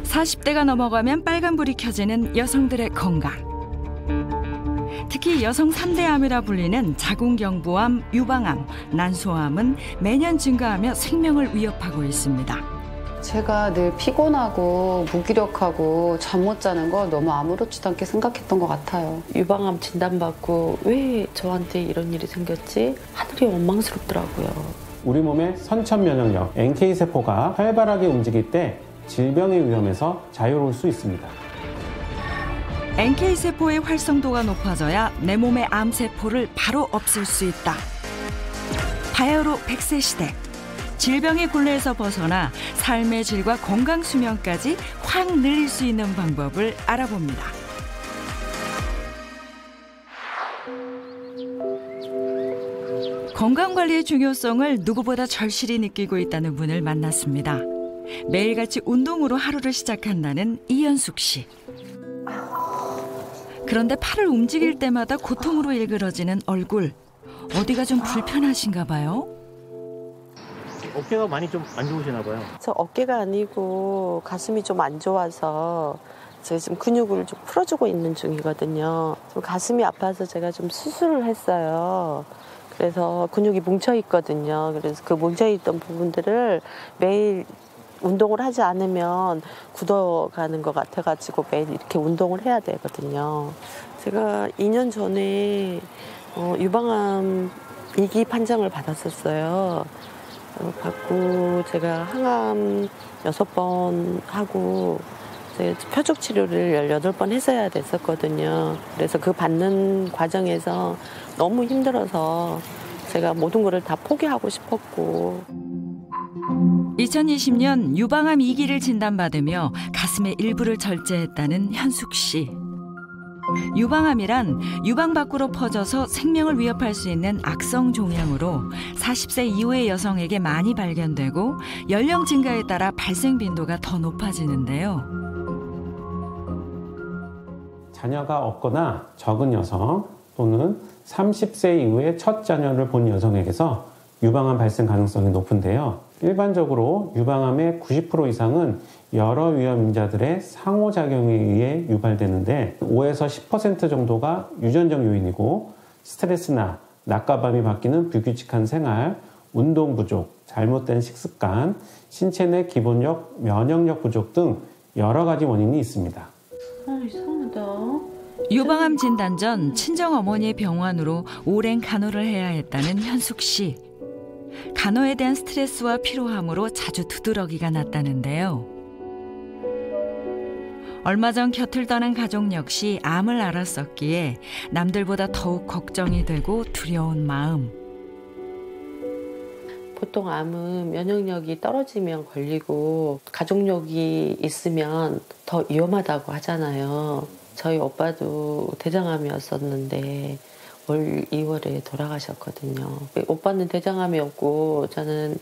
(40대가) 넘어가면 빨간불이 켜지는 여성들의 건강. 특히 여성 3대 암이라 불리는 자궁경부암, 유방암, 난소암은 매년 증가하며 생명을 위협하고 있습니다. 제가 늘 피곤하고 무기력하고 잠 못 자는 거 너무 아무렇지도 않게 생각했던 것 같아요. 유방암 진단받고 왜 저한테 이런 일이 생겼지? 하늘이 원망스럽더라고요. 우리 몸의 선천 면역력, NK세포가 활발하게 움직일 때 질병의 위험에서 자유로울 수 있습니다. NK세포의 활성도가 높아져야 내 몸의 암세포를 바로 없앨 수 있다. 바이오로 100세 시대. 질병의 굴레에서 벗어나 삶의 질과 건강 수명까지 확 늘릴 수 있는 방법을 알아봅니다. 건강관리의 중요성을 누구보다 절실히 느끼고 있다는 분을 만났습니다. 매일같이 운동으로 하루를 시작한다는 이현숙 씨. 그런데 팔을 움직일 때마다 고통으로 일그러지는 얼굴. 어디가 좀 불편하신가 봐요? 어깨가 많이 좀 안 좋으시나 봐요. 저 어깨가 아니고 가슴이 좀 안 좋아서 제가 지금 근육을 좀 풀어주고 있는 중이거든요. 좀 가슴이 아파서 제가 좀 수술을 했어요. 그래서 근육이 뭉쳐 있거든요. 그래서 그 뭉쳐 있던 부분들을 매일 운동을 하지 않으면 굳어가는 것 같아가지고 매일 이렇게 운동을 해야 되거든요. 제가 2년 전에 유방암 2기 판정을 받았었어요. 받고 제가 항암 6번 하고 표적 치료를 18번 했어야 됐었거든요. 그래서 그 받는 과정에서 너무 힘들어서 제가 모든 거를 다 포기하고 싶었고. 2020년 유방암 2기를 진단받으며 가슴의 일부를 절제했다는 현숙 씨. 유방암이란 유방 밖으로 퍼져서 생명을 위협할 수 있는 악성 종양으로 40세 이후의 여성에게 많이 발견되고 연령 증가에 따라 발생 빈도가 더 높아지는데요. 자녀가 없거나 적은 여성 또는 30세 이후에 첫 자녀를 본 여성에게서 유방암 발생 가능성이 높은데요. 일반적으로 유방암의 90% 이상은 여러 위험 인자들의 상호작용에 의해 유발되는데 5에서 10% 정도가 유전적 요인이고 스트레스나 낮과 밤이 바뀌는 불규칙한 생활, 운동 부족, 잘못된 식습관, 신체 내 기본적 면역력 부족 등 여러 가지 원인이 있습니다. 이상하다. 유방암 진단 전 친정어머니의 병원으로 오랜 간호를 해야 했다는 현숙 씨. 간호에 대한 스트레스와 피로함으로 자주 두드러기가 났다는데요. 얼마 전 곁을 떠난 가족 역시 암을 앓았었기에 남들보다 더욱 걱정이 되고 두려운 마음. 보통 암은 면역력이 떨어지면 걸리고 가족력이 있으면 더 위험하다고 하잖아요. 저희 오빠도 대장암이었었는데 올 2월에 돌아가셨거든요. 오빠는 대장암이었고 저는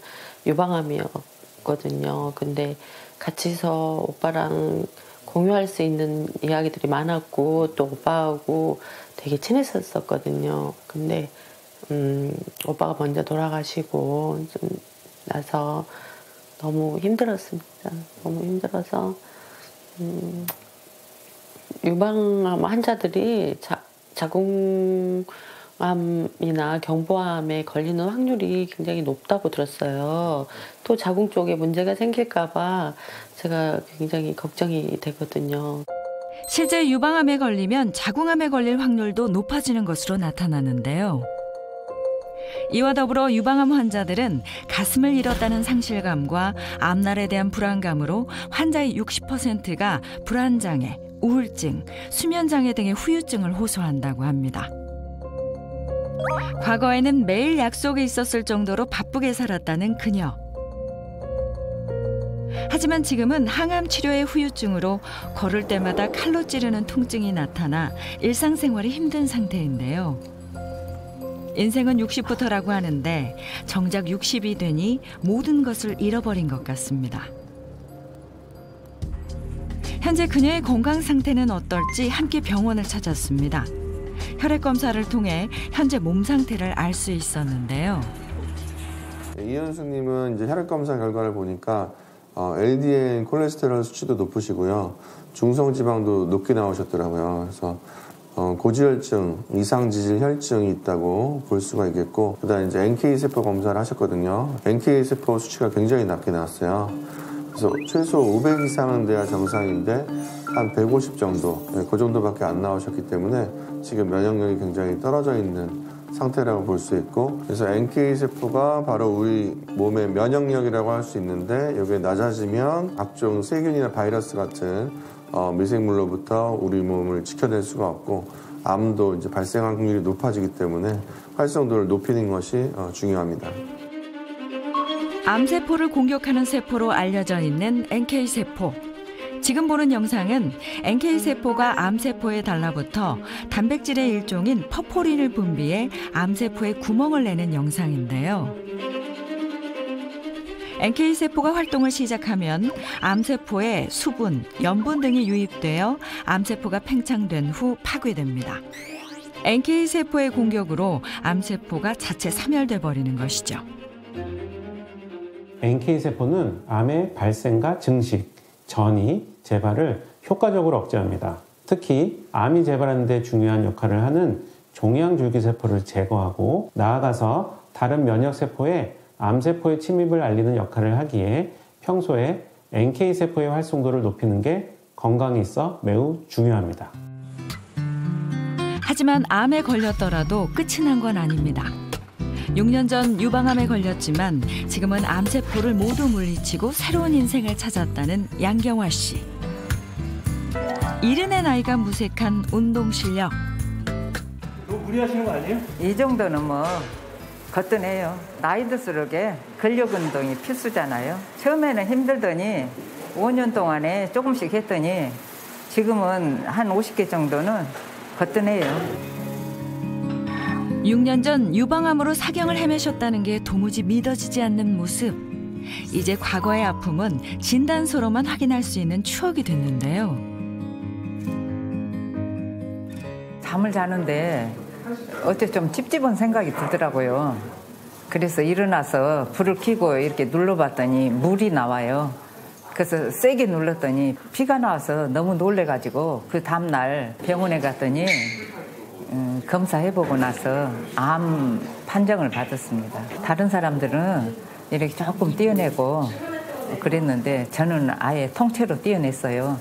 유방암이었거든요. 근데 같이서 오빠랑 공유할 수 있는 이야기들이 많았고 또 오빠하고 되게 친했었거든요. 근데 오빠가 먼저 돌아가시고 좀 나서 너무 힘들었습니다. 너무 힘들어서 유방암 환자들이 자궁암이나 경부암에 걸리는 확률이 굉장히 높다고 들었어요. 또 자궁 쪽에 문제가 생길까 봐 제가 굉장히 걱정이 되거든요. 실제 유방암에 걸리면 자궁암에 걸릴 확률도 높아지는 것으로 나타나는데요. 이와 더불어 유방암 환자들은 가슴을 잃었다는 상실감과 앞날에 대한 불안감으로 환자의 60%가 불안장애, 우울증, 수면장애 등의 후유증을 호소한다고 합니다. 과거에는 매일 약속이 있었을 정도로 바쁘게 살았다는 그녀. 하지만 지금은 항암 치료의 후유증으로 걸을 때마다 칼로 찌르는 통증이 나타나 일상생활이 힘든 상태인데요. 인생은 60부터라고 하는데 정작 60이 되니 모든 것을 잃어버린 것 같습니다. 현재 그녀의 건강 상태는 어떨지 함께 병원을 찾았습니다. 혈액 검사를 통해 현재 몸 상태를 알 수 있었는데요. 이현숙님은 이제 혈액 검사 결과를 보니까 LDL 콜레스테롤 수치도 높으시고요. 중성지방도 높게 나오셨더라고요. 그래서 고지혈증, 이상지질 혈증이 있다고 볼 수가 있겠고, 그다음 이제 NK 세포 검사를 하셨거든요. NK 세포 수치가 굉장히 낮게 나왔어요. 그래서 최소 500 이상은 돼야 정상인데 한 150 정도, 그 정도밖에 안 나오셨기 때문에 지금 면역력이 굉장히 떨어져 있는 상태라고 볼 수 있고, 그래서 NK 세포가 바로 우리 몸의 면역력이라고 할 수 있는데, 여기에 낮아지면 각종 세균이나 바이러스 같은 미생물로부터 우리 몸을 지켜낼 수가 없고, 암도 이제 발생 확률이 높아지기 때문에 활성도를 높이는 것이 중요합니다. 암세포를 공격하는 세포로 알려져 있는 NK세포. 지금 보는 영상은 NK세포가 암세포에 달라붙어 단백질의 일종인 퍼포린을 분비해 암세포에 구멍을 내는 영상인데요. NK세포가 활동을 시작하면 암세포에 수분, 염분 등이 유입되어 암세포가 팽창된 후 파괴됩니다. NK세포의 공격으로 암세포가 자체 사멸돼 버리는 것이죠. NK세포는 암의 발생과 증식, 전이, 재발을 효과적으로 억제합니다. 특히 암이 재발하는 데 중요한 역할을 하는 종양줄기세포를 제거하고 나아가서 다른 면역세포에 암세포의 침입을 알리는 역할을 하기에 평소에 NK세포의 활성도를 높이는 게 건강에 있어 매우 중요합니다. 하지만 암에 걸렸더라도 끝이 난 건 아닙니다. 6년 전 유방암에 걸렸지만 지금은 암세포를 모두 물리치고 새로운 인생을 찾았다는 양경화 씨. 70의 나이가 무색한 운동 실력. 너무 무리하시는 거 아니에요? 이 정도는 뭐 거뜬해요. 나이 들수록에 근력 운동이 필수잖아요. 처음에는 힘들더니 5년 동안에 조금씩 했더니 지금은 한 50개 정도는 거뜬해요. 6년 전 유방암으로 사경을 헤매셨다는 게 도무지 믿어지지 않는 모습. 이제 과거의 아픔은 진단서로만 확인할 수 있는 추억이 됐는데요. 잠을 자는데 어째 좀 찝찝한 생각이 들더라고요. 그래서 일어나서 불을 켜고 이렇게 눌러봤더니 물이 나와요. 그래서 세게 눌렀더니 피가 나와서 너무 놀래가지고 그 다음날 병원에 갔더니 검사해보고 나서 암 판정을 받았습니다. 다른 사람들은 이렇게 조금 떼어내고 그랬는데 저는 아예 통째로 떼어냈어요.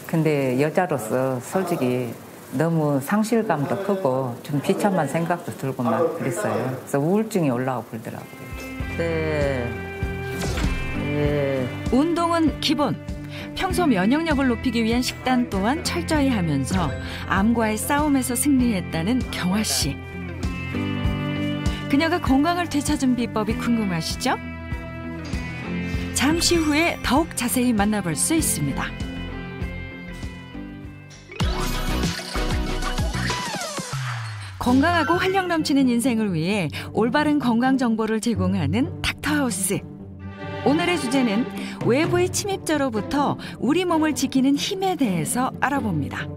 근데 여자로서 솔직히 너무 상실감도 크고 좀 비참한 생각도 들고 막 그랬어요. 그래서 우울증이 올라오고 그러더라고요. 운동은 기본. 평소 면역력을 높이기 위한 식단 또한 철저히 하면서 암과의 싸움에서 승리했다는 경화 씨. 그녀가 건강을 되찾은 비법이 궁금하시죠? 잠시 후에 더욱 자세히 만나볼 수 있습니다. 건강하고 활력 넘치는 인생을 위해 올바른 건강 정보를 제공하는 닥터하우스. 오늘의 주제는 외부의 침입자로부터 우리 몸을 지키는 힘에 대해서 알아봅니다.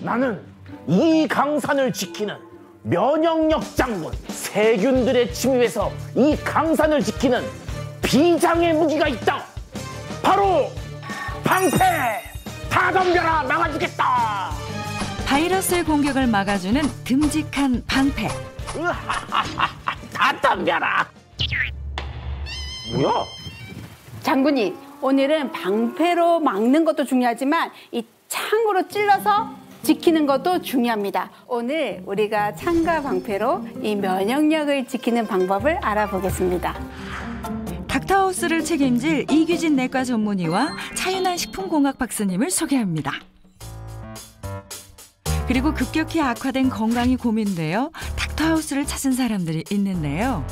나는 이 강산을 지키는 면역력 장군. 세균들의 침입에서 이 강산을 지키는 비장의 무기가 있다. 바로 방패! 다 덤벼라, 막아주겠다. 바이러스의 공격을 막아주는 듬직한 방패. 다 덤벼라. 뭐야? 장군님, 오늘은 방패로 막는 것도 중요하지만 이 창으로 찔러서 지키는 것도 중요합니다. 오늘 우리가 창과 방패로 이 면역력을 지키는 방법을 알아보겠습니다. 닥터하우스를 책임질 이규진 내과 전문의와 차윤환 식품공학 박사님을 소개합니다. 그리고 급격히 악화된 건강이 고민되어 닥터하우스를 찾은 사람들이 있는데요.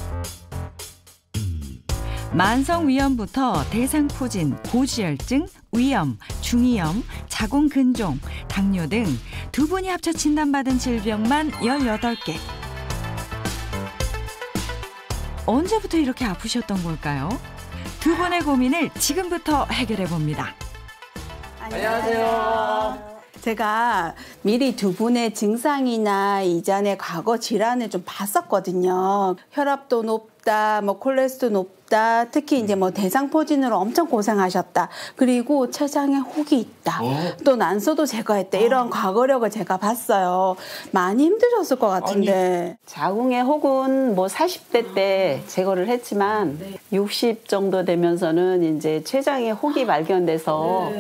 만성위염부터 대상포진, 고지혈증, 위염, 중이염, 자궁근종, 당뇨 등 두 분이 합쳐 진단받은 질병만 18개. 언제부터 이렇게 아프셨던 걸까요? 두 분의 고민을 지금부터 해결해 봅니다. 안녕하세요. 제가 미리 두 분의 증상이나 이전에 과거 질환을 좀 봤었거든요. 혈압도 높다, 뭐 콜레스테롤 높다, 특히 이제 뭐 대상포진으로 엄청 고생하셨다. 그리고 췌장에 혹이 있다. 또 난소도 제거했다. 이런 과거력을 제가 봤어요. 많이 힘드셨을 것 같은데. 자궁의 혹은 뭐 40대 때 제거를 했지만 60 정도 되면서는 이제 췌장에 혹이 발견돼서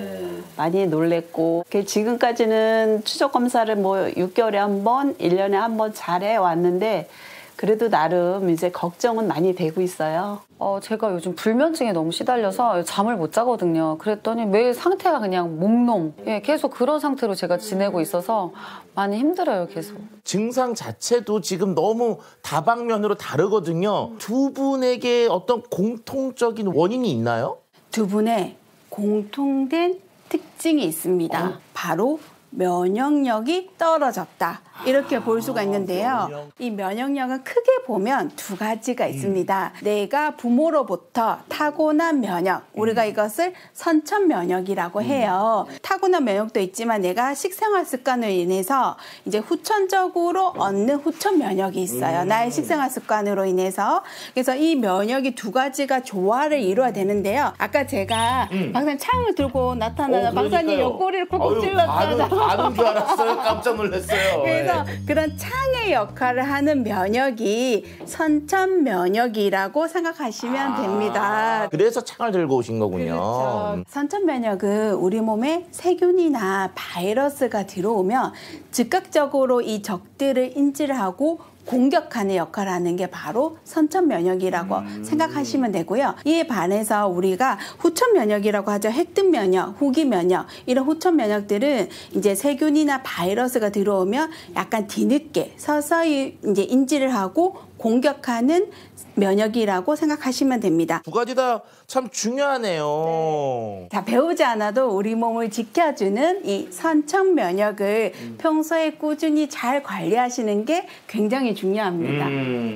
많이 놀랬고, 지금까지는 추적 검사를 뭐 6개월에 한 번, 1년에 한 번 잘해 왔는데 그래도 나름 이제 걱정은 많이 되고 있어요. 제가 요즘 불면증에 너무 시달려서 잠을 못 자거든요. 그랬더니 매일 상태가 그냥 몽롱. 예, 계속 그런 상태로 제가 지내고 있어서 많이 힘들어요, 계속. 증상 자체도 지금 너무 다방면으로 다르거든요. 두 분에게 어떤 공통적인 원인이 있나요? 두 분의 공통된 특징이 있습니다. 바로 면역력이 떨어졌다. 이렇게 볼 수가 있는데요. 이 면역력은 크게 보면 두 가지가 있습니다. 내가 부모로부터 타고난 면역, 우리가 이것을 선천 면역이라고 해요. 타고난 면역도 있지만 내가 식생활 습관으로 인해서 이제 후천적으로 얻는 후천 면역이 있어요. 나의 식생활 습관으로 인해서. 그래서 이 면역이 두 가지가 조화를 이루어야 되는데요. 아까 제가 박사님 창을 들고 나타나서 박사님 옆구리를 콕콕 찔렀잖아요. 가는 줄 알았어요. 깜짝 놀랐어요. 그래서 그런 창의 역할을 하는 면역이 선천 면역이라고 생각하시면 됩니다. 그래서 창을 들고 오신 거군요. 그렇죠. 선천 면역은 우리 몸에 세균이나 바이러스가 들어오면 즉각적으로 이 적들을 인지를 하고 공격하는 역할을 하는 게 바로 선천 면역이라고 생각하시면 되고요. 이에 반해서 우리가 후천 면역이라고 하죠. 획득 면역, 후기 면역, 이런 후천 면역들은 이제 세균이나 바이러스가 들어오면 약간 뒤늦게 서서히 이제 인지를 하고 공격하는 면역이라고 생각하시면 됩니다. 두 가지 다 참 중요하네요. 네. 자, 배우지 않아도 우리 몸을 지켜주는 이 선천 면역을 평소에 꾸준히 잘 관리하시는 게 굉장히 중요합니다.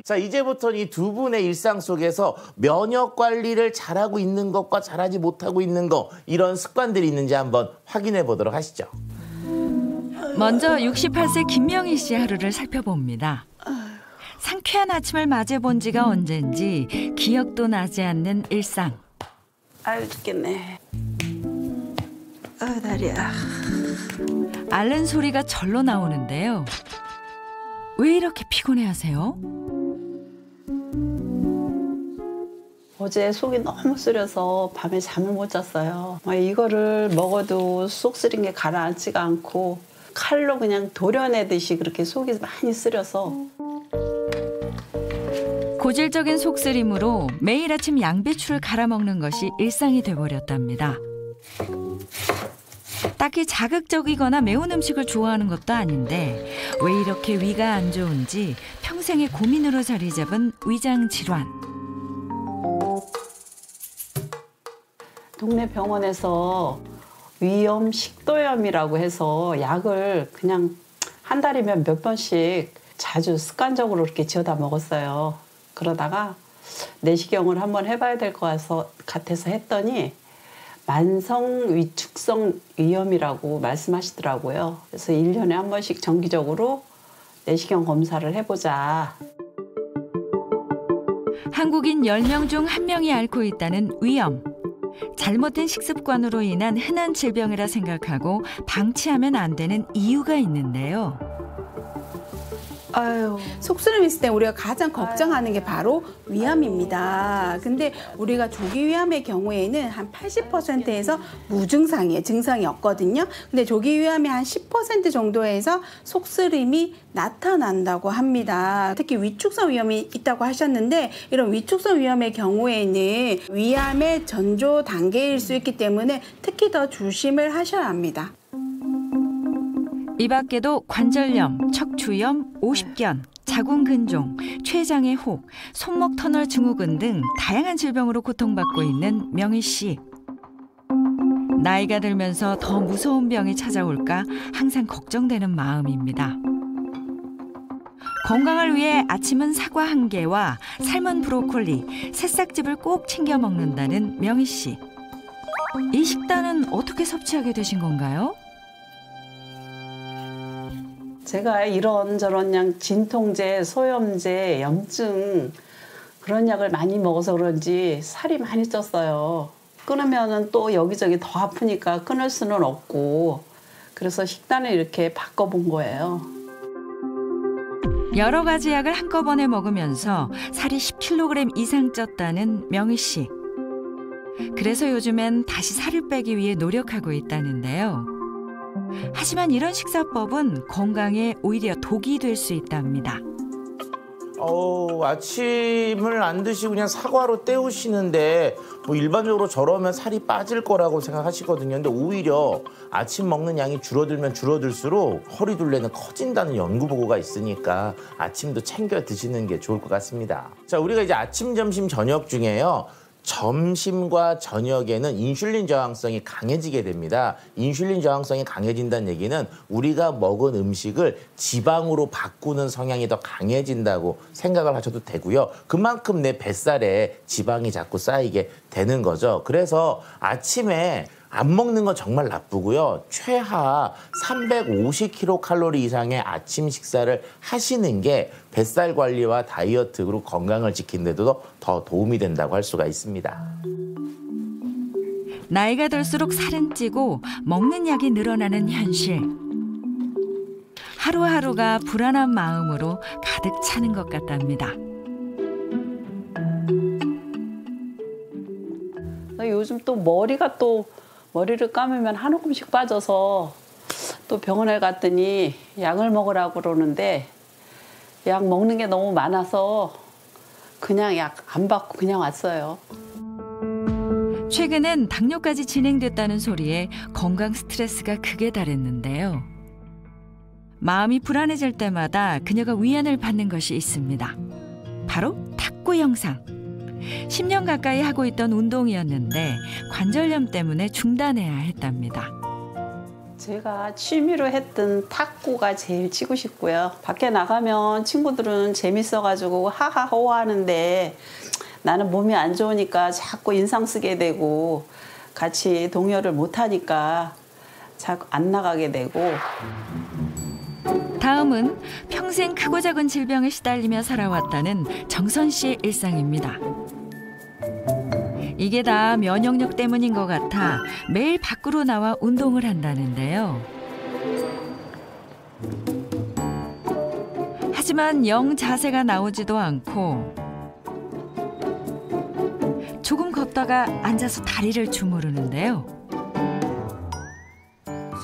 자, 이제부터 이 두 분의 일상 속에서 면역 관리를 잘하고 있는 것과 잘하지 못하고 있는 것, 이런 습관들이 있는지 한번 확인해 보도록 하시죠. 먼저 68세 김명희 씨 하루를 살펴봅니다. 상쾌한 아침을 맞이해본 지가 언젠지 기억도 나지 않는 일상. 아유 죽겠네. 아유 다리야. 앓는 소리가 절로 나오는데요. 왜 이렇게 피곤해하세요? 어제 속이 너무 쓰려서 밤에 잠을 못 잤어요. 이거를 먹어도 속 쓰린 게 가라앉지가 않고 칼로 그냥 도려내듯이 그렇게 속이 많이 쓰려서. 고질적인 속쓰림으로 매일 아침 양배추를 갈아 먹는 것이 일상이 돼버렸답니다. 딱히 자극적이거나 매운 음식을 좋아하는 것도 아닌데 왜 이렇게 위가 안 좋은지 평생의 고민으로 자리 잡은 위장 질환. 동네 병원에서 위염 식도염이라고 해서 약을 그냥 한 달이면 몇 번씩 자주 습관적으로 이렇게 지어다 먹었어요. 그러다가 내시경을 한번 해봐야 될 것 같아서 했더니 만성 위축성 위염이라고 말씀하시더라고요. 그래서 1년에 한 번씩 정기적으로 내시경 검사를 해보자. 한국인 10명 중 1명이 앓고 있다는 위염. 잘못된 식습관으로 인한 흔한 질병이라 생각하고 방치하면 안 되는 이유가 있는데요. 아유, 속쓰림 있을 때 우리가 가장 걱정하는 게 바로 위암입니다. 근데 우리가 조기 위암의 경우에는 한 80%에서 무증상이에요. 증상이 없거든요. 근데 조기 위암이 한 10% 정도에서 속쓰림이 나타난다고 합니다. 특히 위축성 위염이 있다고 하셨는데 이런 위축성 위염의 경우에는 위암의 전조 단계일 수 있기 때문에 특히 더 조심을 하셔야 합니다. 이 밖에도 관절염, 척추염, 오십견, 자궁근종, 췌장의 혹, 손목 터널 증후군 등 다양한 질병으로 고통받고 있는 명희 씨. 나이가 들면서 더 무서운 병이 찾아올까 항상 걱정되는 마음입니다. 건강을 위해 아침은 사과 1개와 삶은 브로콜리, 새싹즙을 꼭 챙겨 먹는다는 명희 씨. 이 식단은 어떻게 섭취하게 되신 건가요? 제가 이런저런 그냥 진통제, 소염제, 염증 그런 약을 많이 먹어서 그런지 살이 많이 쪘어요. 끊으면은 또 여기저기 더 아프니까 끊을 수는 없고 그래서 식단을 이렇게 바꿔본 거예요. 여러 가지 약을 한꺼번에 먹으면서 살이 10kg 이상 쪘다는 명희 씨. 그래서 요즘엔 다시 살을 빼기 위해 노력하고 있다는데요. 하지만 이런 식사법은 건강에 오히려 독이 될 수 있답니다. 아침을 안 드시고 그냥 사과로 때우시는데 뭐 일반적으로 저러면 살이 빠질 거라고 생각하시거든요. 근데 오히려 아침 먹는 양이 줄어들면 줄어들수록 허리둘레는 커진다는 연구 보고가 있으니까 아침도 챙겨 드시는 게 좋을 것 같습니다. 자, 우리가 이제 아침, 점심, 저녁 중에요. 점심과 저녁에는 인슐린 저항성이 강해지게 됩니다. 인슐린 저항성이 강해진다는 얘기는 우리가 먹은 음식을 지방으로 바꾸는 성향이 더 강해진다고 생각을 하셔도 되고요. 그만큼 내 뱃살에 지방이 자꾸 쌓이게 되는 거죠. 그래서 아침에 안 먹는 건 정말 나쁘고요. 최하 350kcal 이상의 아침 식사를 하시는 게 뱃살 관리와 다이어트 그리고 건강을 지키는 데도 더 도움이 된다고 할 수가 있습니다. 나이가 들수록 살은 찌고 먹는 약이 늘어나는 현실. 하루하루가 불안한 마음으로 가득 차는 것 같답니다. 요즘 또 머리를 감으면 한 움큼씩 빠져서 또 병원에 갔더니 약을 먹으라고 그러는데 약 먹는 게 너무 많아서 그냥 약 안 받고 그냥 왔어요. 최근엔 당뇨까지 진행됐다는 소리에 건강 스트레스가 극에 달했는데요. 마음이 불안해질 때마다 그녀가 위안을 받는 것이 있습니다. 바로 탁구 영상. 10년 가까이 하고 있던 운동이었는데 관절염 때문에 중단해야 했답니다. 제가 취미로 했던 탁구가 제일 치고 싶고요. 밖에 나가면 친구들은 재밌어가지고 하하호호 하는데 나는 몸이 안 좋으니까 자꾸 인상 쓰게 되고 같이 동요를 못하니까 자꾸 안 나가게 되고. 다음은 평생 크고 작은 질병에 시달리며 살아왔다는 정선 씨의 일상입니다. 이게 다 면역력 때문인 것 같아 매일 밖으로 나와 운동을 한다는데요. 하지만 영 자세가 나오지도 않고 조금 걷다가 앉아서 다리를 주무르는데요.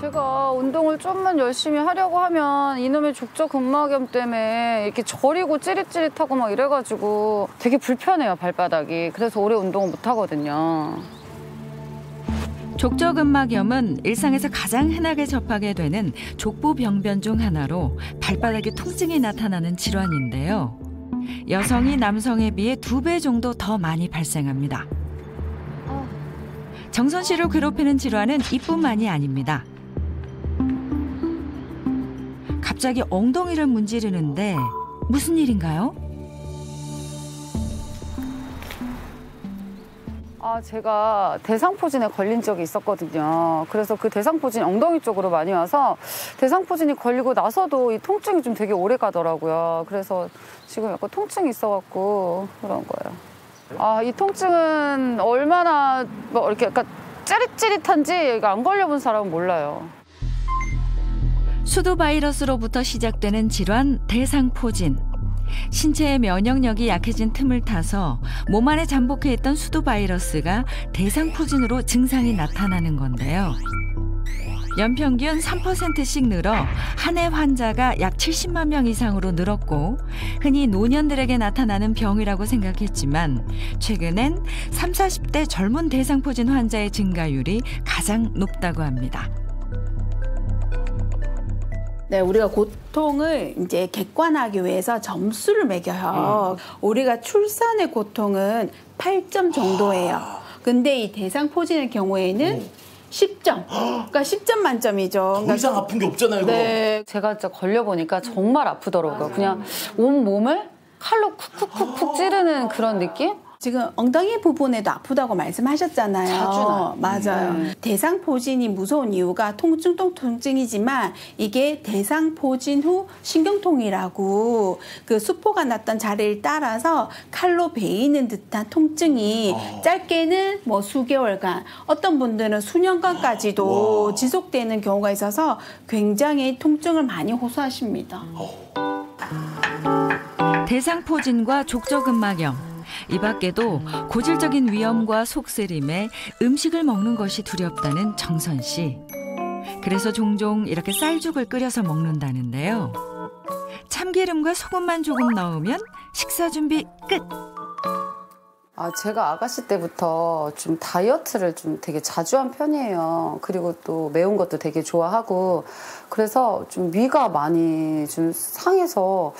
제가 운동을 좀만 열심히 하려고 하면 이놈의 족저근막염 때문에 이렇게 저리고 찌릿찌릿하고 막 이래가지고 되게 불편해요, 발바닥이. 그래서 오래 운동을 못 하거든요. 족저근막염은 일상에서 가장 흔하게 접하게 되는 족부병변 중 하나로 발바닥에 통증이 나타나는 질환인데요. 여성이 남성에 비해 2배 정도 더 많이 발생합니다. 정선 씨를 괴롭히는 질환은 이뿐만이 아닙니다. 갑자기 엉덩이를 문지르는데 무슨 일인가요? 제가 대상포진에 걸린 적이 있었거든요. 그래서 그 대상포진이 엉덩이 쪽으로 많이 와서 대상포진이 걸리고 나서도 이 통증이 좀 되게 오래 가더라고요. 그래서 지금 약간 통증이 있어갖고 그런 거예요. 이 통증은 얼마나 뭐 이렇게 약간 찌릿찌릿한지 안 걸려본 사람은 몰라요. 수두 바이러스로부터 시작되는 질환 대상포진. 신체의 면역력이 약해진 틈을 타서 몸 안에 잠복해 있던 수두 바이러스가 대상포진으로 증상이 나타나는 건데요. 연평균 3%씩 늘어 한 해 환자가 약 70만 명 이상으로 늘었고 흔히 노년들에게 나타나는 병이라고 생각했지만 최근엔 30, 40대 젊은 대상포진 환자의 증가율이 가장 높다고 합니다. 네, 우리가 고통을 이제 객관화하기 위해서 점수를 매겨요. 우리가 출산의 고통은 8점 정도예요. 근데 이 대상포진의 경우에는 10점. 그러니까 10점 만점이죠. 더 이상 아픈 게 없잖아요. 네. 제가 진짜 걸려보니까 정말 아프더라고요. 그냥 온 몸을 칼로 쿡쿡쿡쿡 찌르는 그런 느낌? 지금 엉덩이 부분에도 아프다고 말씀하셨잖아요. 자주 나요. 맞아요. 대상포진이 무서운 이유가 통증도 통증이지만 이게 대상포진 후 신경통이라고 그 수포가 났던 자리를 따라서 칼로 베이는 듯한 통증이 짧게는 뭐 수개월간, 어떤 분들은 수년간까지도 지속되는 경우가 있어서 굉장히 통증을 많이 호소하십니다. 대상포진과 족저근막염, 이 밖에도 고질적인 위염과 속쓰림에 음식을 먹는 것이 두렵다는 정선 씨. 그래서 종종 이렇게 쌀죽을 끓여서 먹는다는데요. 참기름과 소금만 조금 넣으면 식사 준비 끝! 제가 아가씨 때부터 좀 다이어트를 좀 되게 자주 한 편이에요. 그리고 또 매운 것도 되게 좋아하고, 그래서 좀 위가 많이 좀 상해서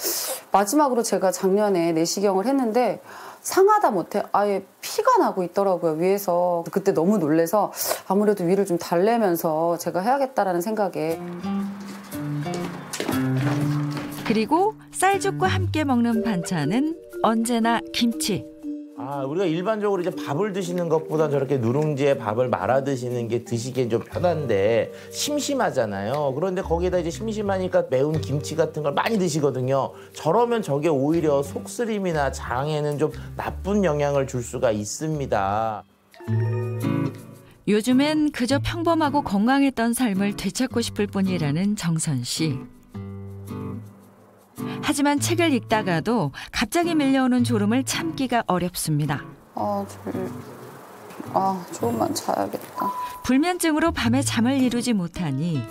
마지막으로 제가 작년에 내시경을 했는데 상하다 못해 아예 피가 나고 있더라고요, 위에서. 그때 너무 놀래서 아무래도 위를 좀 달래면서 제가 해야겠다라는 생각에. 그리고 쌀죽과 함께 먹는 반찬은 언제나 김치. 우리가 일반적으로 이제 밥을 드시는 것보다 저렇게 누룽지에 밥을 말아 드시는 게 드시기엔 좀 편한데 심심하잖아요. 그런데 거기에다 이제 심심하니까 매운 김치 같은 걸 많이 드시거든요. 저러면 저게 오히려 속쓰림이나 장에는 좀 나쁜 영향을 줄 수가 있습니다. 요즘엔 그저 평범하고 건강했던 삶을 되찾고 싶을 뿐이라는 정선 씨. 하지만 책을 읽다가도 갑자기 밀려오는 졸음을 참기가 어렵습니다. 조금만 자야겠다. 불면증으로 밤에 잠을 이루지 못하니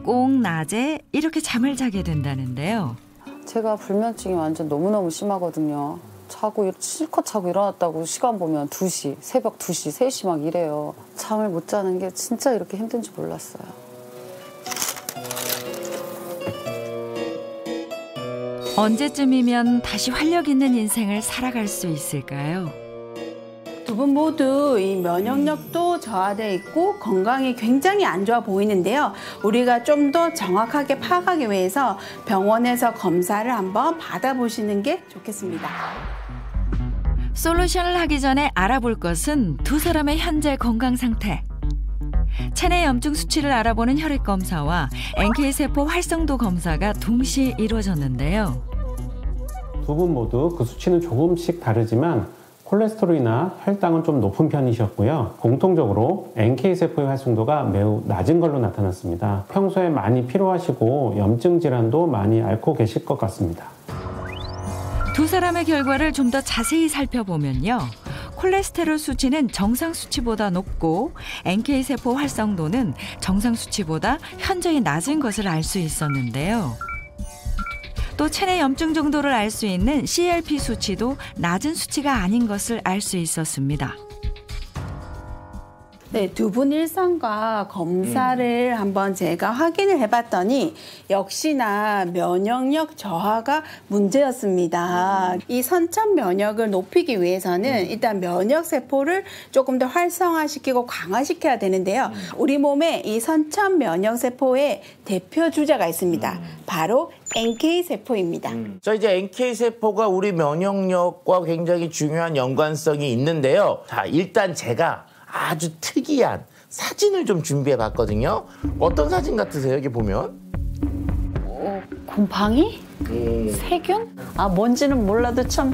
꼭 낮에 이렇게 잠을 자게 된다는데요. 제가 불면증이 완전 너무너무 심하거든요. 실컷 자고 일어났다고 시간 보면 2시, 새벽 2시, 3시 막 이래요. 잠을 못 자는 게 진짜 이렇게 힘든지 몰랐어요. 언제쯤이면 다시 활력 있는 인생을 살아갈 수 있을까요? 두 분 모두 이 면역력도 저하되어 있고 건강이 굉장히 안 좋아 보이는데요. 우리가 좀 더 정확하게 파악하기 위해서 병원에서 검사를 한번 받아보시는 게 좋겠습니다. 솔루션을 하기 전에 알아볼 것은 두 사람의 현재 건강 상태. 체내 염증 수치를 알아보는 혈액 검사와 NK세포 활성도 검사가 동시에 이루어졌는데요. 두 분 모두 그 수치는 조금씩 다르지만 콜레스테롤이나 혈당은 좀 높은 편이셨고요. 공통적으로 NK세포의 활성도가 매우 낮은 걸로 나타났습니다. 평소에 많이 피로하시고 염증 질환도 많이 앓고 계실 것 같습니다. 두 사람의 결과를 좀 더 자세히 살펴보면요. 콜레스테롤 수치는 정상 수치보다 높고 NK세포 활성도는 정상 수치보다 현저히 낮은 것을 알 수 있었는데요. 또 체내 염증 정도를 알 수 있는 CRP 수치도 낮은 수치가 아닌 것을 알 수 있었습니다. 네, 두 분 일상과 검사를 한번 제가 확인을 해봤더니 역시나 면역력 저하가 문제였습니다. 이 선천 면역을 높이기 위해서는 일단 면역 세포를 조금 더 활성화시키고 강화시켜야 되는데요. 우리 몸에 이 선천 면역 세포의 대표 주자가 있습니다. 바로 NK세포입니다. 자, 이제 NK세포가 우리 면역력과 굉장히 중요한 연관성이 있는데요. 자, 일단 제가 아주 특이한 사진을 좀 준비해 봤거든요. 어떤 사진 같으세요? 여기 보면 곰팡이? 세균? 뭔지는 몰라도 참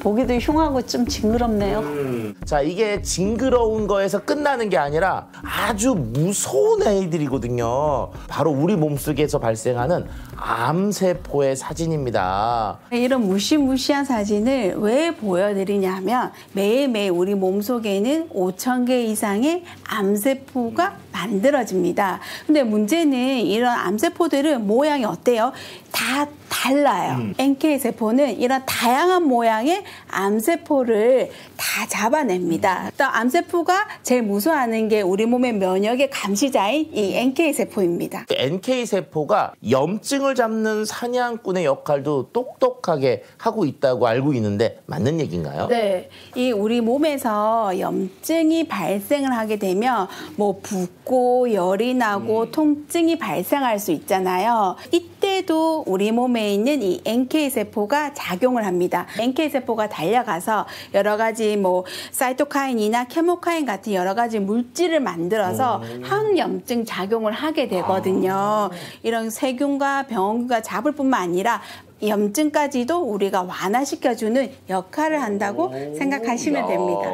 보기도 흉하고 좀 징그럽네요. 자, 이게 징그러운 거에서 끝나는 게 아니라 아주 무서운 애들이거든요. 바로 우리 몸속에서 발생하는 암세포의 사진입니다. 이런 무시무시한 사진을 왜 보여드리냐면 매일매일 우리 몸속에는 5,000개 이상의 암세포가 만들어집니다. 근데 문제는 이런 암세포들은 모양이 어때요? 다 달라요. NK세포는 이런 다양한 모양의 암세포를 다 잡아냅니다. 또 암세포가 제일 무서워하는 게 우리 몸의 면역의 감시자인 이 NK세포입니다. NK세포가 염증을 잡는 사냥꾼의 역할도 똑똑하게 하고 있다고 알고 있는데 맞는 얘기인가요? 네. 이 우리 몸에서 염증이 발생을 하게 되면 뭐 붓고 열이 나고 통증이 발생할 수 있잖아요. 이때 이때도 우리 몸에 있는 이 NK세포가 작용을 합니다. NK세포가 달려가서 여러 가지 뭐 사이토카인이나 케모카인 같은 여러 가지 물질을 만들어서 항염증 작용을 하게 되거든요. 이런 세균과 병원균과 잡을 뿐만 아니라 염증까지도 우리가 완화시켜주는 역할을 한다고 생각하시면 됩니다.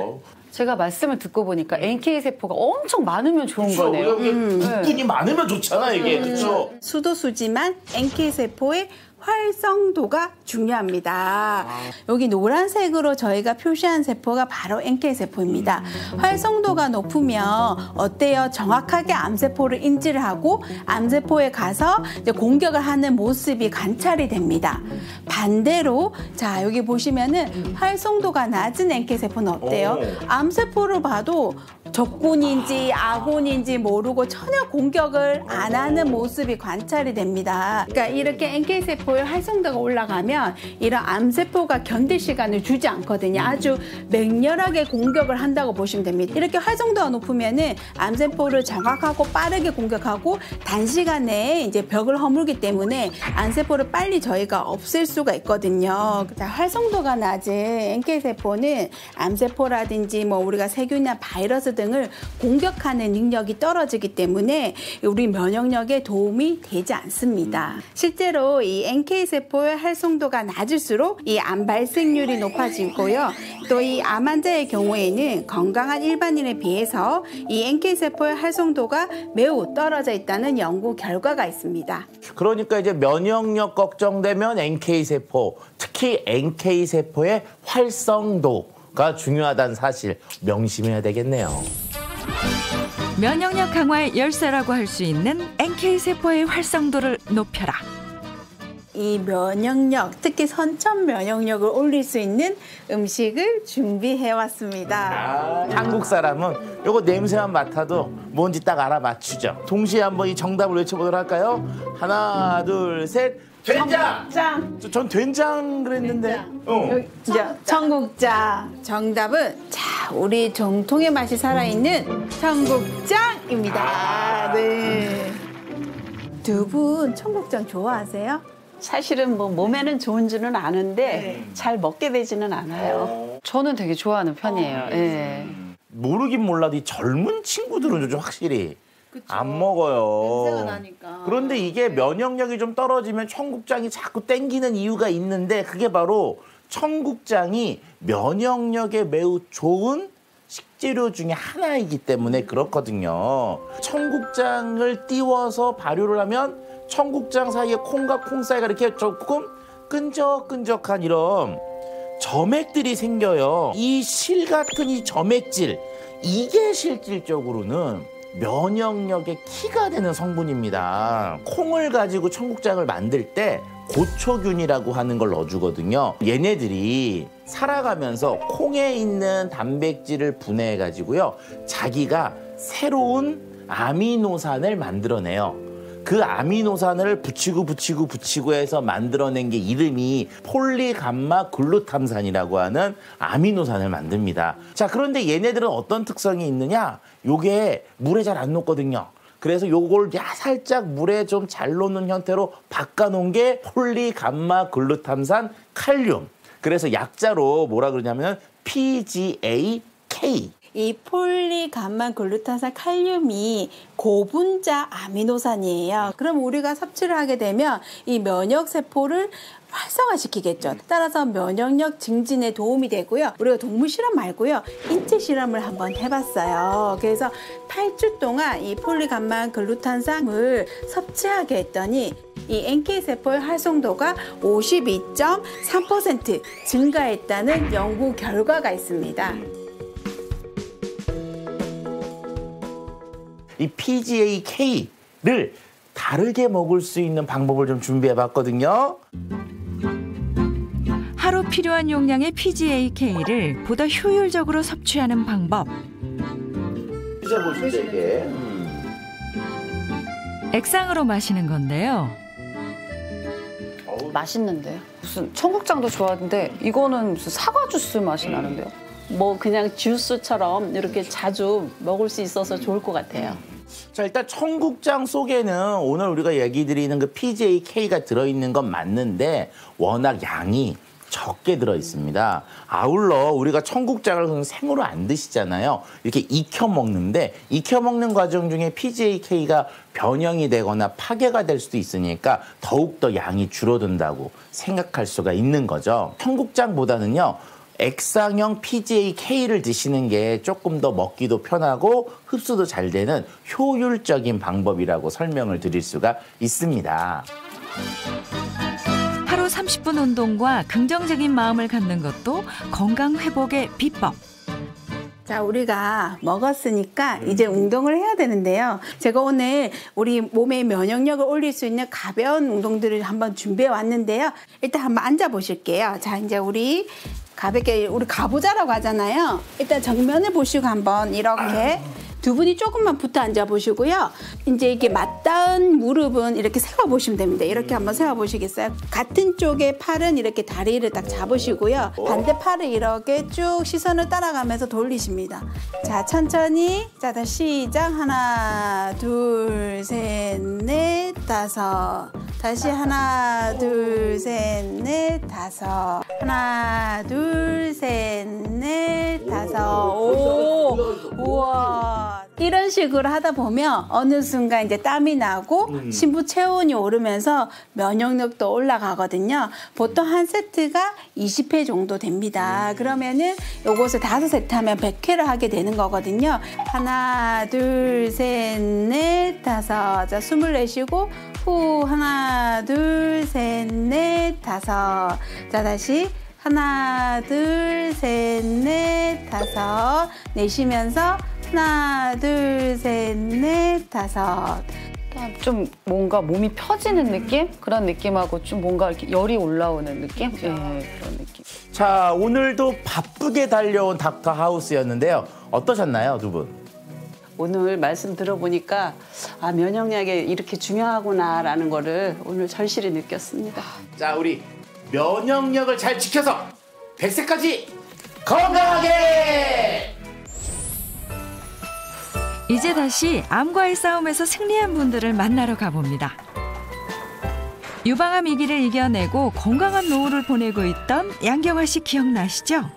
제가 말씀을 듣고 보니까 NK세포가 엄청 많으면 좋은 거네요. 국군이 많으면 좋잖아, 이게. 그렇죠? 수도수지만 NK세포의 활성도가 중요합니다. 여기 노란색으로 저희가 표시한 세포가 바로 NK세포입니다. 활성도가 높으면 어때요? 정확하게 암세포를 인지를 하고 암세포에 가서 이제 공격을 하는 모습이 관찰이 됩니다. 반대로 자 여기 보시면은 활성도가 낮은 NK세포는 어때요? 암세포를 봐도 적군인지 아군인지 모르고 전혀 공격을 안 하는 모습이 관찰이 됩니다. 그러니까 이렇게 NK세포의 활성도가 올라가면 이런 암세포가 견딜 시간을 주지 않거든요. 아주 맹렬하게 공격을 한다고 보시면 됩니다. 이렇게 활성도가 높으면은 암세포를 정확하고 빠르게 공격하고 단시간 내에 이제 벽을 허물기 때문에 암세포를 빨리 저희가 없앨 수가 있거든요. 자, 활성도가 낮은 NK세포는 암세포라든지 뭐 우리가 세균이나 바이러스 등을 공격하는 능력이 떨어지기 때문에 우리 면역력에 도움이 되지 않습니다. 실제로 이 NK세포의 활성도가 낮을수록 이 암 발생률이 높아지고요. 또 이 암 환자의 경우에는 건강한 일반인에 비해서 이 NK세포의 활성도가 매우 떨어져 있다는 연구 결과가 있습니다. 그러니까 이제 면역력 걱정되면 NK세포, 특히 NK세포의 활성도가 중요하다는 사실 명심해야 되겠네요. 면역력 강화의 열쇠라고 할 수 있는 NK세포의 활성도를 높여라. 이 면역력, 특히 선천 면역력을 올릴 수 있는 음식을 준비해 왔습니다. 한국 사람은 요거 냄새만 맡아도 뭔지 딱 알아맞추죠. 동시에 한번 이 정답을 외쳐보도록 할까요? 하나, 둘, 셋. 된장! 전 된장 그랬는데. 청국장. 정답은 자, 우리 정통의 맛이 살아있는 청국장입니다. 네. 두 분 청국장 좋아하세요? 사실은 뭐 몸에는 좋은 줄은 아는데 잘 먹게 되지는 않아요. 저는 되게 좋아하는 편이에요. 예. 모르긴 몰라도 이 젊은 친구들은 요즘 확실히 안 먹어요. 냄새가 나니까. 그런데 이게 면역력이 좀 떨어지면 청국장이 자꾸 땡기는 이유가 있는데 그게 바로 청국장이 면역력에 매우 좋은 식재료 중에 하나이기 때문에 그렇거든요. 청국장을 띄워서 발효를 하면 청국장 사이에 콩과 콩 사이가 이렇게 조금 끈적끈적한 이런 점액들이 생겨요. 이 실 같은 이 점액질, 이게 실질적으로는 면역력의 키가 되는 성분입니다. 콩을 가지고 청국장을 만들 때 고초균이라고 하는 걸 넣어주거든요. 얘네들이 살아가면서 콩에 있는 단백질을 분해해가지고요. 자기가 새로운 아미노산을 만들어내요. 그 아미노산을 붙이고 해서 만들어낸 게 이름이 폴리감마 글루탐산이라고 하는 아미노산을 만듭니다. 자, 그런데 얘네들은 어떤 특성이 있느냐? 요게 물에 잘 안 녹거든요. 그래서 요걸 살짝 물에 좀 잘 녹는 형태로 바꿔놓은 게 폴리감마 글루탐산 칼륨. 그래서 약자로 뭐라 그러냐면 PGAK. 이 폴리감마 글루탄산 칼륨이 고분자 아미노산이에요. 그럼 우리가 섭취를 하게 되면 이 면역세포를 활성화시키겠죠. 따라서 면역력 증진에 도움이 되고요. 우리가 동물 실험 말고요. 인체 실험을 한번 해봤어요. 그래서 8주 동안 이 폴리감마 글루탄산을 섭취하게 했더니 이 NK세포의 활성도가 52.3% 증가했다는 연구 결과가 있습니다. 이 PGAK를 다르게 먹을 수 있는 방법을 좀 준비해봤거든요. 하루 필요한 용량의 PGAK를 보다 효율적으로 섭취하는 방법. 드셔보시죠, 이게. 액상으로 마시는 건데요. 맛있는데요? 무슨 청국장도 좋아하는데 이거는 무슨 사과 주스 맛이 나는데요? 뭐 그냥 주스처럼 이렇게 자주 먹을 수 있어서 좋을 것 같아요. 자, 일단 청국장 속에는 오늘 우리가 얘기 드리는 그 PGA-K가 들어있는 건 맞는데 워낙 양이 적게 들어있습니다. 아울러 우리가 청국장을 그냥 생으로 안 드시잖아요. 이렇게 익혀 먹는데 익혀 먹는 과정 중에 PGA-K가 변형이 되거나 파괴가 될 수도 있으니까 더욱더 양이 줄어든다고 생각할 수가 있는 거죠. 청국장보다는요. 액상형 PGA-K를 드시는 게 조금 더 먹기도 편하고 흡수도 잘 되는 효율적인 방법이라고 설명을 드릴 수가 있습니다. 하루 30분 운동과 긍정적인 마음을 갖는 것도 건강 회복의 비법. 자, 우리가 먹었으니까 이제 운동을 해야 되는데요. 제가 오늘 우리 몸의 면역력을 올릴 수 있는 가벼운 운동들을 한번 준비해 왔는데요. 일단 한번 앉아 보실게요. 자, 이제 우리 가볍게 우리 가보자라고 하잖아요. 일단 정면을 보시고 한번 이렇게 두 분이 조금만 붙어 앉아 보시고요. 이제 이렇게 맞닿은 무릎은 이렇게 세워 보시면 됩니다. 이렇게 한번 세워 보시겠어요? 같은 쪽의 팔은 이렇게 다리를 딱 잡으시고요. 반대 팔을 이렇게 쭉 시선을 따라가면서 돌리십니다. 자, 천천히. 자, 다시 시작. 하나, 둘, 셋, 넷, 다섯. 다시 하나, 둘, 셋, 넷, 다섯. 하나, 둘, 셋, 넷, 다섯. 오, 우와. 이런 식으로 하다 보면 어느 순간 이제 땀이 나고 신부 체온이 오르면서 면역력도 올라가거든요. 보통 한 세트가 20회 정도 됩니다. 그러면은 요것을 5세트 하면 100회를 하게 되는 거거든요. 하나, 둘, 셋, 넷, 다섯. 자, 숨을 내쉬고 후. 하나, 둘, 셋, 넷, 다섯. 자, 다시. 하나, 둘, 셋, 넷, 다섯. 내쉬면서 하나, 둘, 셋, 넷, 다섯. 좀 뭔가 몸이 펴지는 느낌? 그런 느낌하고 좀 뭔가 이렇게 열이 올라오는 느낌? 예, 그런 느낌. 자, 오늘도 바쁘게 달려온 닥터 하우스였는데요. 어떠셨나요, 두 분? 오늘 말씀 들어보니까 아, 면역력이 이렇게 중요하구나라는 거를 오늘 절실히 느꼈습니다. 자, 우리 면역력을 잘 지켜서 100세까지 건강하게! 이제 다시 암과의 싸움에서 승리한 분들을 만나러 가봅니다. 유방암 위기를 이겨내고 건강한 노후를 보내고 있던 양경화 씨 기억나시죠?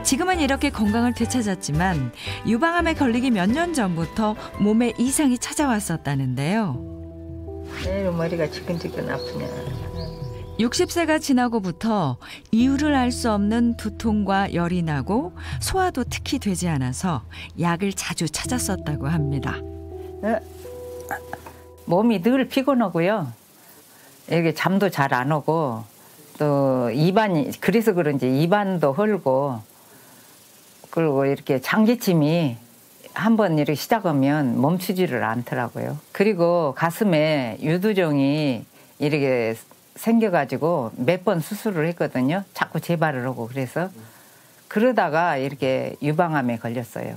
지금은 이렇게 건강을 되찾았지만 유방암에 걸리기 몇 년 전부터 몸에 이상이 찾아왔었다는데요. 왜 머리가 지끈지끈 아프냐. 60세가 지나고부터 이유를 알 수 없는 두통과 열이 나고 소화도 특히 되지 않아서 약을 자주 찾았었다고 합니다. 몸이 늘 피곤하고요. 이게 잠도 잘 안 오고 또 입안이 그래서 그런지 입안도 헐고 그리고 이렇게 장기침이 한번 이렇게 시작하면 멈추지를 않더라고요. 그리고 가슴에 유두종이 이렇게 생겨가지고 몇 번 수술을 했거든요. 자꾸 재발을 하고 그래서 그러다가 이렇게 유방암에 걸렸어요.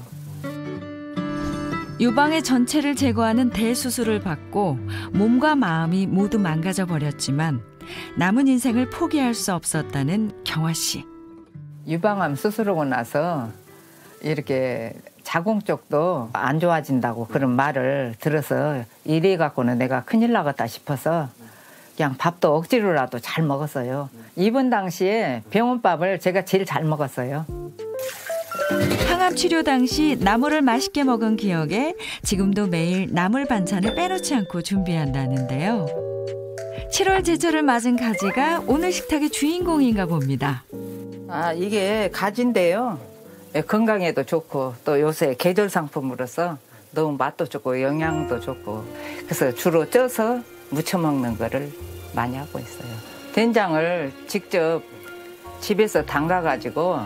유방의 전체를 제거하는 대수술을 받고 몸과 마음이 모두 망가져 버렸지만 남은 인생을 포기할 수 없었다는 경화 씨. 유방암 수술하고 나서 이렇게 자궁 쪽도 안 좋아진다고 그런 말을 들어서 이래 갖고는 내가 큰일 나겠다 싶어서 그냥 밥도 억지로라도 잘 먹었어요. 입원 당시에 병원밥을 제가 제일 잘 먹었어요. 항암 치료 당시 나물을 맛있게 먹은 기억에 지금도 매일 나물 반찬을 빼놓지 않고 준비한다는데요. 7월 제철을 맞은 가지가 오늘 식탁의 주인공인가 봅니다. 아, 이게 가지인데요. 건강에도 좋고 또 요새 계절 상품으로서 너무 맛도 좋고 영양도 좋고 그래서 주로 쪄서 무쳐 먹는 거를 많이 하고 있어요. 된장을 직접 집에서 담가가지고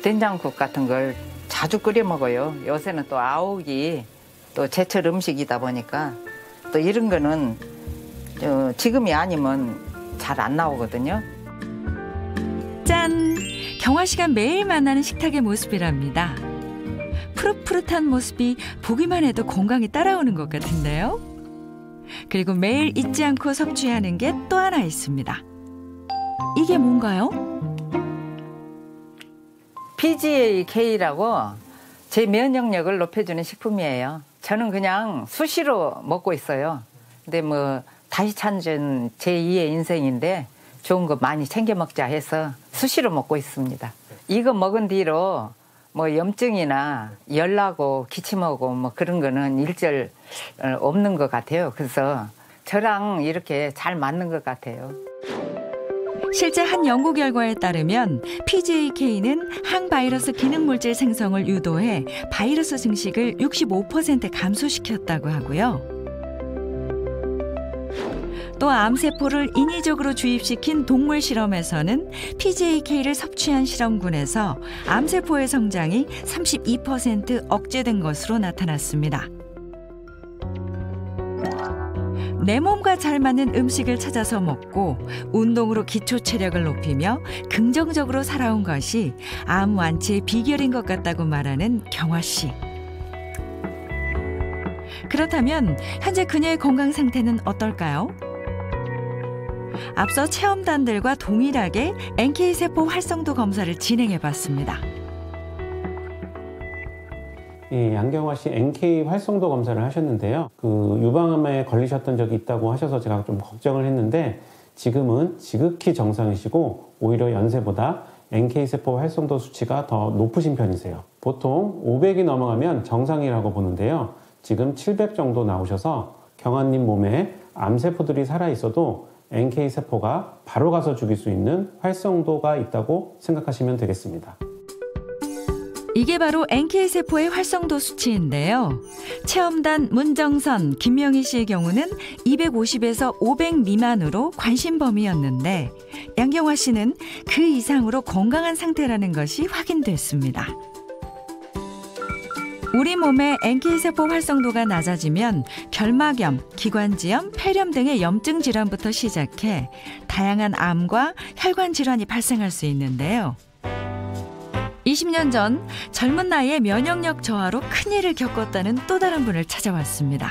된장국 같은 걸 자주 끓여 먹어요. 요새는 또 아욱이 또 제철 음식이다 보니까 또 이런 거는 지금이 아니면 잘 안 나오거든요. 짠! 경화 씨가 매일 만나는 식탁의 모습이랍니다. 푸릇푸릇한 모습이 보기만 해도 건강이 따라오는 것 같은데요. 그리고 매일 잊지 않고 섭취하는 게 또 하나 있습니다. 이게 뭔가요? PGA-K라고 제 면역력을 높여주는 식품이에요. 저는 그냥 수시로 먹고 있어요. 근데 뭐 다시 찾은 제2의 인생인데 좋은 거 많이 챙겨 먹자 해서 수시로 먹고 있습니다. 이거 먹은 뒤로 뭐 염증이나 열나고 기침하고 뭐 그런 거는 일절 없는 것 같아요. 그래서 저랑 이렇게 잘 맞는 것 같아요. 실제 한 연구 결과에 따르면 PGAK는 항바이러스 기능물질 생성을 유도해 바이러스 증식을 65% 감소시켰다고 하고요. 또 암세포를 인위적으로 주입시킨 동물 실험에서는 PGAK를 섭취한 실험군에서 암세포의 성장이 32% 억제된 것으로 나타났습니다. 내 몸과 잘 맞는 음식을 찾아서 먹고 운동으로 기초 체력을 높이며 긍정적으로 살아온 것이 암 완치의 비결인 것 같다고 말하는 경화 씨. 그렇다면 현재 그녀의 건강 상태는 어떨까요? 앞서 체험단들과 동일하게 NK세포 활성도 검사를 진행해봤습니다. 예, 양경화 씨 NK 활성도 검사를 하셨는데요. 그 유방암에 걸리셨던 적이 있다고 하셔서 제가 좀 걱정을 했는데 지금은 지극히 정상이시고 오히려 연세보다 NK세포 활성도 수치가 더 높으신 편이세요. 보통 500이 넘어가면 정상이라고 보는데요. 지금 700 정도 나오셔서 경화님 몸에 암세포들이 살아있어도 NK세포가 바로 가서 죽일 수 있는 활성도가 있다고 생각하시면 되겠습니다. 이게 바로 NK세포의 활성도 수치인데요. 체험단 문정선, 김명희 씨의 경우는 250에서 500 미만으로 관심 범위였는데 양경화 씨는 그 이상으로 건강한 상태라는 것이 확인됐습니다. 우리 몸의 NK세포 활성도가 낮아지면 결막염, 기관지염, 폐렴 등의 염증 질환부터 시작해 다양한 암과 혈관 질환이 발생할 수 있는데요. 20년 전 젊은 나이에 면역력 저하로 큰일을 겪었다는 또 다른 분을 찾아왔습니다.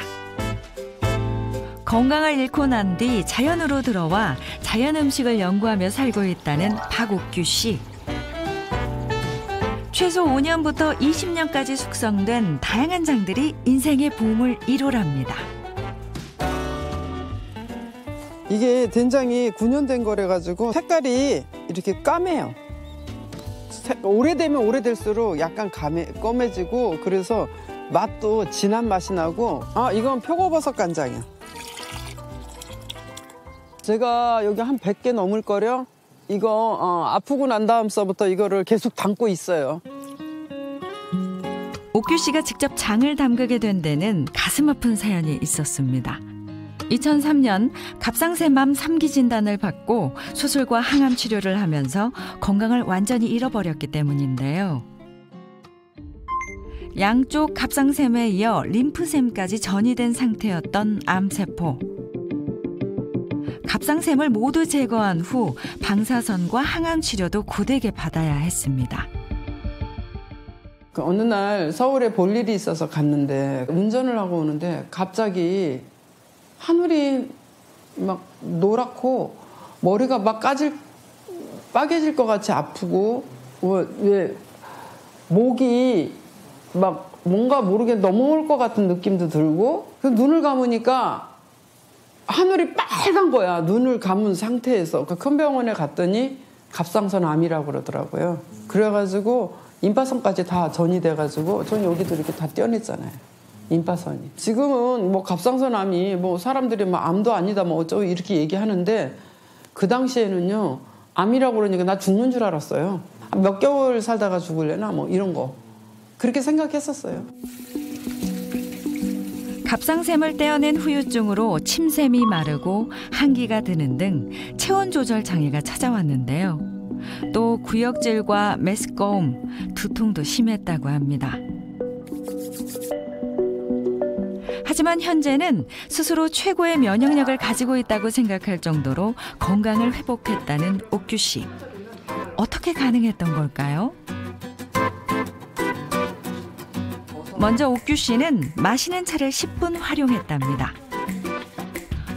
건강을 잃고 난 뒤 자연으로 들어와 자연 음식을 연구하며 살고 있다는 박옥규 씨. 최소 5년부터 20년까지 숙성된 다양한 장들이 인생의 보물 1호랍니다. 이게 된장이 9년 된 거래가지고 색깔이 이렇게 까매요. 오래되면 오래될수록 약간 검해지고 그래서 맛도 진한 맛이 나고 이건 표고버섯 간장이야. 제가 여기 한 100개 넘을 거려. 이거 아프고 난 다음서부터 이거를 계속 담고 있어요. 옥규 씨가 직접 장을 담그게 된 데는 가슴 아픈 사연이 있었습니다. 2003년 갑상샘암 3기 진단을 받고 수술과 항암 치료를 하면서 건강을 완전히 잃어버렸기 때문인데요. 양쪽 갑상샘에 이어 림프샘까지 전이된 상태였던 암세포. 갑상샘을 모두 제거한 후 방사선과 항암 치료도 고되게 받아야 했습니다. 어느 날 서울에 볼 일이 있어서 갔는데 운전을 하고 오는데 갑자기 하늘이 막 노랗고 머리가 막 빠개질 것 같이 아프고 왜 목이 막 뭔가 모르게 넘어올 것 같은 느낌도 들고 눈을 감으니까 하늘이 빨간 거야. 눈을 감은 상태에서. 큰 병원에 갔더니 갑상선 암이라고 그러더라고요. 그래가지고 임파선까지 다 전이 돼가지고 전 여기도 이렇게 다 떼어냈잖아요. 임파선이. 지금은 뭐 갑상선 암이 뭐 사람들이 뭐 암도 아니다 뭐 어쩌고 이렇게 얘기하는데 그 당시에는요 암이라고 그러니까 나 죽는 줄 알았어요. 몇 개월 살다가 죽을래나 뭐 이런 거. 그렇게 생각했었어요. 갑상샘을 떼어낸 후유증으로 침샘이 마르고 한기가 드는 등 체온 조절 장애가 찾아왔는데요. 또 구역질과 메스꺼움, 두통도 심했다고 합니다. 하지만 현재는 스스로 최고의 면역력을 가지고 있다고 생각할 정도로 건강을 회복했다는 옥규 씨. 어떻게 가능했던 걸까요? 먼저 옥규 씨는 마시는 차를 10분 활용했답니다.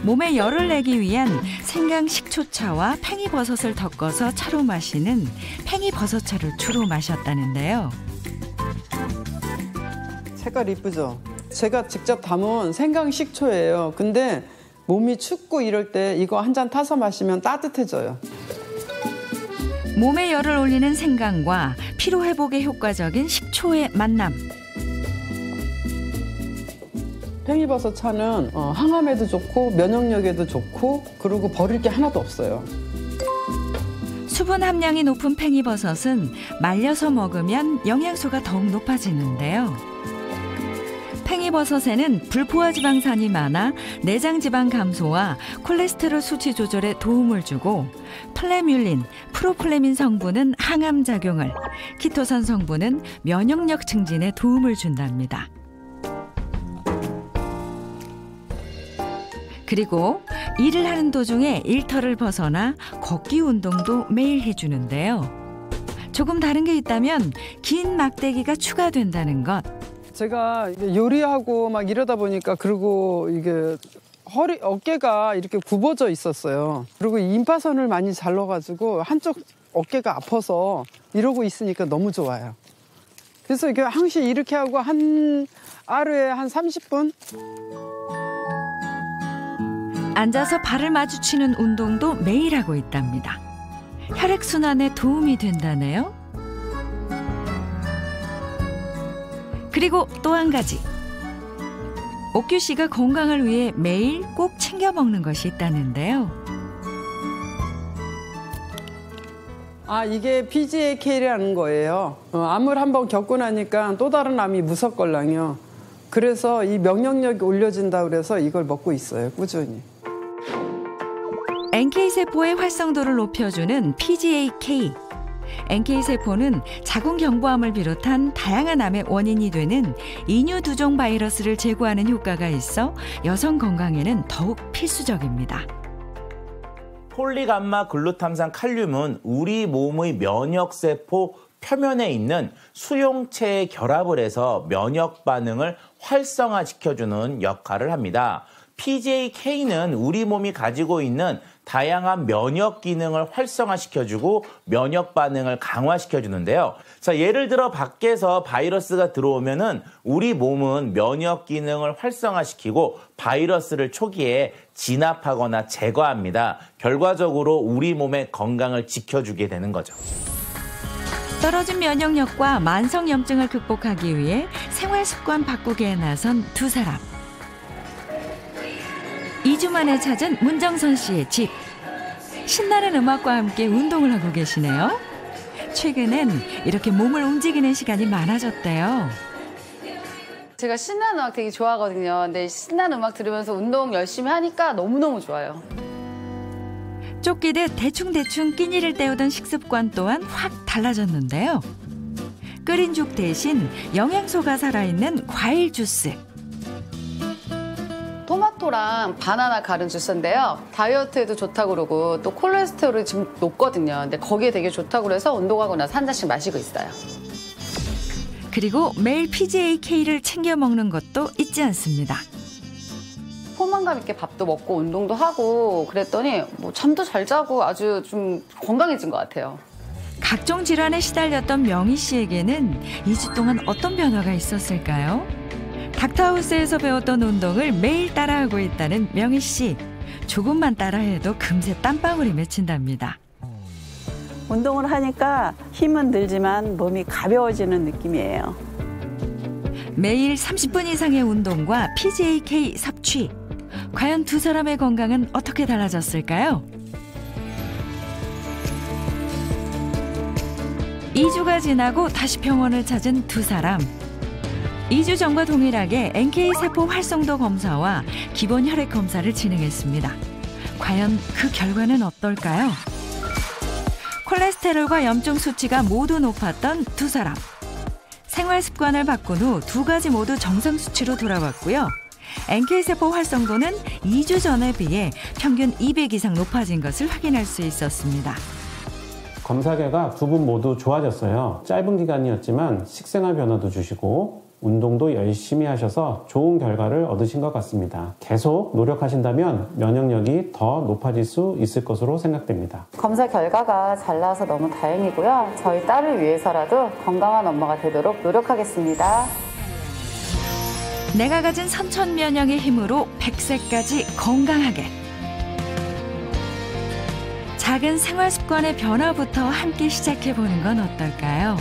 몸에 열을 내기 위한 생강 식초차와 팽이버섯을 덮어서 차로 마시는 팽이버섯차를 주로 마셨다는데요. 색깔 이쁘죠? 제가 직접 담은 생강 식초예요. 근데 몸이 춥고 이럴 때 이거 한 잔 타서 마시면 따뜻해져요. 몸에 열을 올리는 생강과 피로 회복에 효과적인 식초의 만남. 팽이버섯 차는 항암에도 좋고 면역력에도 좋고 그리고 버릴 게 하나도 없어요. 수분 함량이 높은 팽이버섯은 말려서 먹으면 영양소가 더욱 높아지는데요. 팽이버섯에는 불포화지방산이 많아 내장지방 감소와 콜레스테롤 수치 조절에 도움을 주고 플레뮬린, 프로플레민 성분은 항암 작용을, 키토산 성분은 면역력 증진에 도움을 준답니다. 그리고 일을 하는 도중에 일터를 벗어나 걷기 운동도 매일 해주는데요. 조금 다른 게 있다면 긴 막대기가 추가된다는 것. 제가 요리하고 막 이러다 보니까 그리고 이게 어깨가 이렇게 굽어져 있었어요. 그리고 임파선을 많이 잘라가지고 한쪽 어깨가 아파서 이러고 있으니까 너무 좋아요. 그래서 이게 항시 이렇게 하고 하루에 한 30분? 앉아서 발을 마주치는 운동도 매일 하고 있답니다. 혈액순환에 도움이 된다네요. 그리고 또 한 가지. 옥규 씨가 건강을 위해 매일 꼭 챙겨 먹는 것이 있다는데요. 이게 PGA-K라는 거예요. 암을 한번 겪고 나니까 또 다른 암이 무섭걸랑요. 그래서 이 면역력이 올려진다 그래서 이걸 먹고 있어요, 꾸준히. NK세포의 활성도를 높여주는 PGA-K. NK세포는 자궁경부암을 비롯한 다양한 암의 원인이 되는 이뉴두종 바이러스를 제거하는 효과가 있어 여성 건강에는 더욱 필수적입니다. 폴리감마 글루탐산 칼륨은 우리 몸의 면역세포 표면에 있는 수용체에 결합을 해서 면역 반응을 활성화시켜주는 역할을 합니다. PGA-K는 우리 몸이 가지고 있는 다양한 면역 기능을 활성화시켜주고 면역 반응을 강화시켜주는데요. 자, 예를 들어 밖에서 바이러스가 들어오면은 우리 몸은 면역 기능을 활성화시키고 바이러스를 초기에 진압하거나 제거합니다. 결과적으로 우리 몸의 건강을 지켜주게 되는 거죠. 떨어진 면역력과 만성염증을 극복하기 위해 생활습관 바꾸기에 나선 두 사람. 2주 만에 찾은 문정선 씨의 집. 신나는 음악과 함께 운동을 하고 계시네요. 최근엔 이렇게 몸을 움직이는 시간이 많아졌대요. 제가 신나는 음악 되게 좋아하거든요. 근데 신나는 음악 들으면서 운동 열심히 하니까 너무너무 좋아요. 쫓기듯 대충대충 끼니를 때우던 식습관 또한 확 달라졌는데요. 끓인 죽 대신 영양소가 살아있는 과일 주스. 토마토랑 바나나 가른 주스인데요. 다이어트에도 좋다고 그러고 또 콜레스테롤이 지금 높거든요. 근데 거기에 되게 좋다고 그래서 운동하고 나서 한 잔씩 마시고 있어요. 그리고 매일 PGA-K를 챙겨 먹는 것도 잊지 않습니다. 포만감 있게 밥도 먹고 운동도 하고 그랬더니 뭐 잠도 잘 자고 아주 좀 건강해진 것 같아요. 각종 질환에 시달렸던 명희 씨에게는 2주 동안 어떤 변화가 있었을까요? 닥터하우스에서 배웠던 운동을 매일 따라하고 있다는 명희 씨. 조금만 따라해도 금세 땀방울이 맺힌답니다. 운동을 하니까 힘은 들지만 몸이 가벼워지는 느낌이에요. 매일 30분 이상의 운동과 PGA-K 섭취. 과연 두 사람의 건강은 어떻게 달라졌을까요? 2주가 지나고 다시 병원을 찾은 두 사람. 2주 전과 동일하게 NK세포 활성도 검사와 기본 혈액 검사를 진행했습니다. 과연 그 결과는 어떨까요? 콜레스테롤과 염증 수치가 모두 높았던 두 사람. 생활 습관을 바꾼 후 두 가지 모두 정상 수치로 돌아왔고요. NK세포 활성도는 2주 전에 비해 평균 200 이상 높아진 것을 확인할 수 있었습니다. 검사 결과 두 분 모두 좋아졌어요. 짧은 기간이었지만 식생활 변화도 주시고 운동도 열심히 하셔서 좋은 결과를 얻으신 것 같습니다. 계속 노력하신다면 면역력이 더 높아질 수 있을 것으로 생각됩니다. 검사 결과가 잘 나와서 너무 다행이고요. 저희 딸을 위해서라도 건강한 엄마가 되도록 노력하겠습니다. 내가 가진 선천면역의 힘으로 100세까지 건강하게. 작은 생활 습관의 변화부터 함께 시작해보는 건 어떨까요?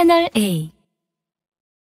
채널 A